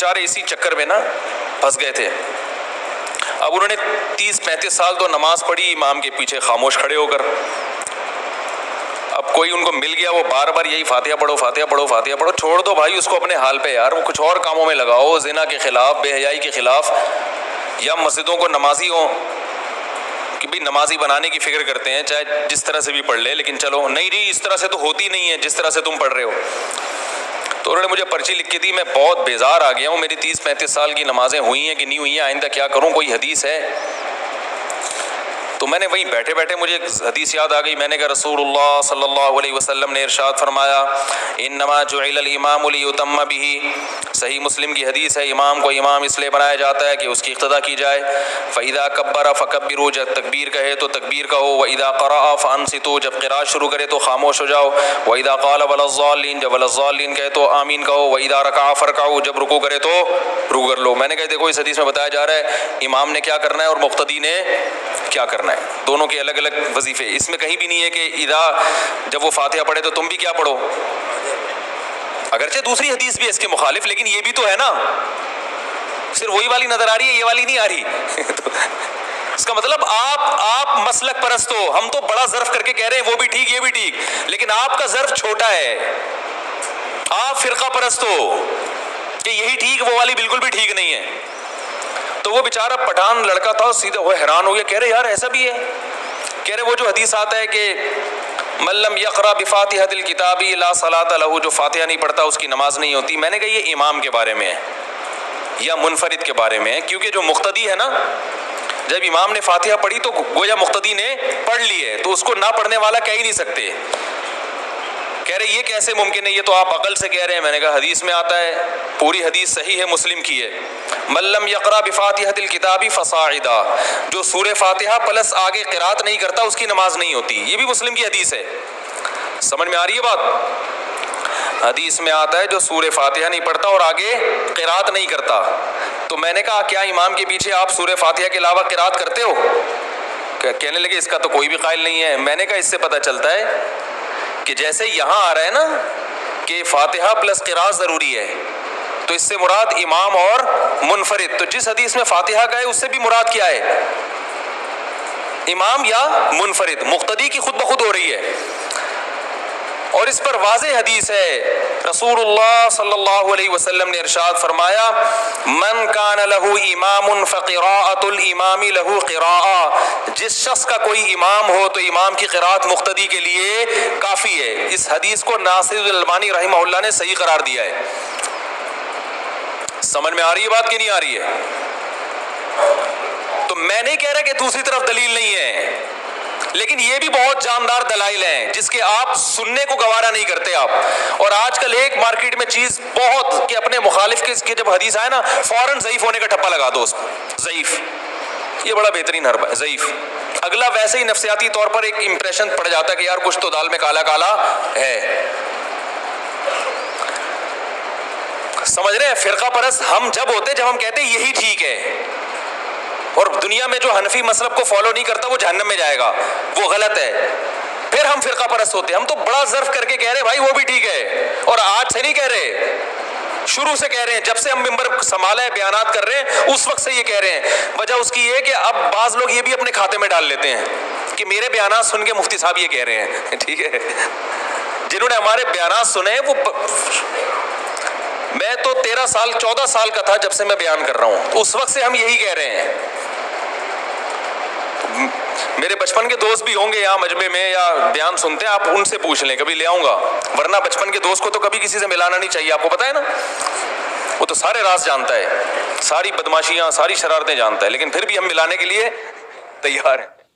بیچارے اسی چکر میں نا پھنس گئے تھے. اب انہوں نے 30-35 سال تو نماز پڑھی امام کے پیچھے خاموش کھڑے ہو کر. اب کوئی ان کو مل گیا، وہ بار بار یہی فاتحہ پڑھو فاتحہ پڑھو فاتحہ پڑھو. چھوڑ دو بھائی اس کو اپنے حال پہ یار، وہ کچھ اور کاموں میں لگاؤ، زنا کے خلاف، بے حیائی کے خلاف، یا مسجدوں کو نمازی ہوں کہ بھی نمازی بنانے کی فکر کرتے ہیں، چاہے جس طرح سے بھی پڑھ لے، لیکن چلو نہیں جی اس طرح سے تو ہوتی نہیں ہے جس طرح سے تم پڑھ رہے ہو. تو انہوں نے مجھے پرچی لکھ کے دی. میں بہت بیزار آ گیا ہوں، میری 30-35 سال کی نمازیں ہوئی ہیں کہ نہیں ہوئی ہیں، آئندہ کیا کروں، کوئی حدیث ہے؟ تو میں نے وہیں بیٹھے بیٹھے مجھے ایک حدیث یاد آ گئی. میں نے کہا رسول اللہ صلی اللہ علیہ وسلم نے ارشاد فرمایا انما جعل الامام لیتم بہ. صحیح مسلم کی حدیث ہے، امام کو امام اس لیے بنایا جاتا ہے کہ اس کی اقتداء کی جائے. فاذا کبر فکبروا، جب تکبیر کہے تو تکبیر کہو. واذا قرأ فانصتوا، جب قراءت شروع کرے تو خاموش ہو جاؤ. واذا قال ولا الضالین، جب ولا الضالین کہے تو آمین کہو. واذا رکع فرکعوا، جب رکوع کرے تو رکوع کر لو. میں نے کہا دیکھو اس حدیث میں بتایا جا رہا ہے امام نے کیا کرنا ہے اور مقتدی نے کیا کرنا ہے، دونوں کے الگ الگ وظیفے. اس میں کہیں بھی نہیں ہے کہ اذا جب وہ فاتحہ پڑھے تو تم بھی کیا پڑھو. اگرچہ دوسری حدیث بھی ہے اس کے مخالف، لیکن یہ بھی تو ہے نا. صرف وہی والی نظر آ رہی ہے، یہ والی نہیں آ رہی. اس کا مطلب آپ مسلک پرست ہو، ہم تو بڑا ظرف کر کے کہہ رہے ہیں وہ بھی ٹھیک یہ بھی ٹھیک، لیکن آپ کا ظرف چھوٹا ہے. آپ فرقہ پرست ہو کہ یہی ٹھیک وہ والی بالکل بھی ٹھیک نہیں ہے. تو وہ بیچارہ پٹھان لڑکا تھا، سیدھا وہ حیران ہو گیا، کہہ رہے یار ایسا بھی ہے. کہہ رہے وہ جو حدیث آتا ہے کہ من لم یقرأ بفاتحۃ الکتاب لا صلاۃ لہ، جو فاتحہ نہیں پڑھتا اس کی نماز نہیں ہوتی. میں نے کہا یہ امام کے بارے میں ہے یا منفرد کے بارے میں ہے، کیونکہ جو مقتدی ہے نا، جب امام نے فاتحہ پڑھی تو گویا مقتدی نے پڑھ لی ہے، تو اس کو نہ پڑھنے والا کہہ ہی نہیں سکتے. کہہ رہے یہ کیسے ممکن ہے، یہ تو آپ عقل سے کہہ رہے ہیں. میں نے کہا حدیث میں آتا ہے، پوری حدیث صحیح ہے، مسلم کی ہے. من لم یقرأ بفاتحۃ الکتاب فصاعدا، جو سورہ فاتحہ پلس آگے قرات نہیں کرتا اس کی نماز نہیں ہوتی. یہ بھی مسلم کی حدیث ہے. سمجھ میں آ رہی ہے بات؟ حدیث میں آتا ہے جو سورہ فاتحہ نہیں پڑھتا اور آگے قرات نہیں کرتا. تو میں نے کہا کیا امام کے پیچھے آپ سورہ فاتحہ کے علاوہ قرات کرتے ہو؟ کہنے لگے اس کا تو کوئی بھی قائل نہیں ہے. میں نے کہا اس سے پتہ چلتا ہے کہ جیسے یہاں آ رہا ہے نا کہ فاتحہ پلس قرات ضروری ہے، تو اس سے مراد امام اور منفرد. تو جس حدیث میں فاتحہ کا ہے اس سے بھی مراد کیا ہے، امام یا منفرد. مقتدی کی خود بخود ہو رہی ہے. اور اس پر واضح حدیث ہے، رسول اللہ صلی اللہ علیہ وسلم نے ارشاد فرمایا من کان لہ امام فقراءۃ الامام لہ قراءۃ، جس شخص کا کوئی امام ہو تو امام کی قراءت مقتدی کے لیے کافی ہے. اس حدیث کو ناصر الالبانی رحمہ اللہ نے صحیح قرار دیا ہے. سمجھ میں آ رہی ہے بات کہ نہیں آ رہی ہے؟ تو میں نہیں کہہ رہا کہ دوسری طرف دلیل نہیں ہے، لیکن یہ بھی بہت جاندار دلائل ہیں جس کے آپ سننے کو گوارا نہیں کرتے آپ. اور آج کل ایک مارکیٹ میں چیز بہت کہ اپنے مخالف کے جب حدیث آئے نا فوراً ضعیف ہونے کا ٹھپا لگا دو اس کو. ضعیف، یہ بڑا بہترین حربہ ہے، ضعیف. اگلا ویسے ہی نفسیاتی طور پر ایک امپریشن پڑ جاتا ہے کہ یار کچھ تو دال میں کالا کالا ہے. سمجھ رہے ہیں؟ فرقہ پرست ہم جب ہوتے جب ہم کہتے یہی ٹھیک ہے، اور دنیا میں جو حنفی مسلک کو فالو نہیں کرتا وہ جہنم میں جائے گا، وہ غلط ہے، پھر ہم فرقہ پرست ہوتے. ہم تو بڑا ظرف کر کے کہہ رہے بھائی وہ بھی ٹھیک ہے، اور آج سے نہیں کہہ رہے، شروع سے کہہ رہے ہیں. جب سے ہم ممبر سنبھالا ہے بیانات کر رہے ہیں اس وقت سے یہ کہہ رہے ہیں. وجہ اس کی یہ ہے کہ اب بعض لوگ یہ بھی اپنے کھاتے میں ڈال لیتے ہیں کہ میرے بیانات سن کے مفتی صاحب یہ کہہ رہے ہیں. ٹھیک ہے، جنہوں نے ہمارے بیانات سنے وہ میں تو 13 سال 14 سال کا تھا جب سے میں بیان کر رہا ہوں، اس وقت سے ہم یہی کہہ رہے ہیں. میرے بچپن کے دوست بھی ہوں گے یہاں مجمع میں یا بیان سنتے ہیں، آپ ان سے پوچھ لیں، کبھی لے آؤں گا. ورنہ بچپن کے دوست کو تو کبھی کسی سے ملانا نہیں چاہیے، آپ کو پتا ہے نا، وہ تو سارے راز جانتا ہے، ساری بدماشیاں ساری شرارتیں جانتا ہے، لیکن پھر بھی ہم ملانے کے لیے تیار ہیں.